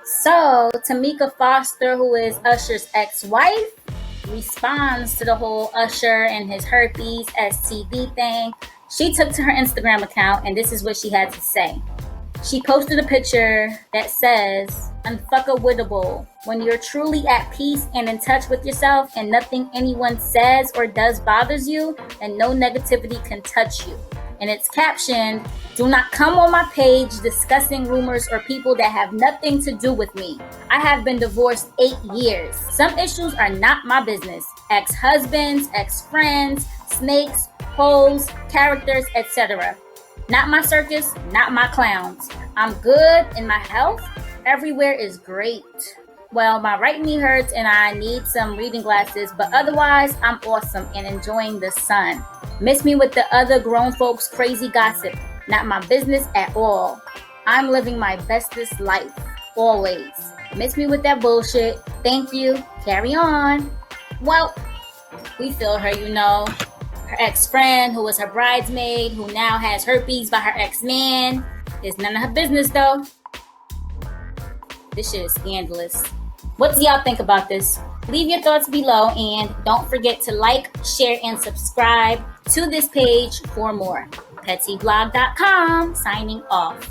So, Tameka Foster, who is Usher's ex-wife, responds to the whole Usher and his herpes STD thing. She took to her Instagram account, and this is what she had to say. She posted a picture that says, "Unfuckable. When you're truly at peace and in touch with yourself and nothing anyone says or does bothers you, and no negativity can touch you." And it's captioned, "Do not come on my page discussing rumors or people that have nothing to do with me. I have been divorced 8 years. Some issues are not my business. Ex-husbands, ex-friends, snakes, hoes, characters, etc. Not my circus, not my clowns. I'm good in my health. Everywhere is great. Well, my right knee hurts and I need some reading glasses, but otherwise, I'm awesome and enjoying the sun. Miss me with the other grown folks' crazy gossip. Not my business at all. I'm living my bestest life, always. Miss me with that bullshit. Thank you. Carry on." Well, we feel her, Her ex-friend, who was her bridesmaid, who now has herpes by her ex-man. It's none of her business, though. This shit is scandalous. What do y'all think about this? Leave your thoughts below, and don't forget to like, share, and subscribe to this page for more. PetsyBlog.com, signing off.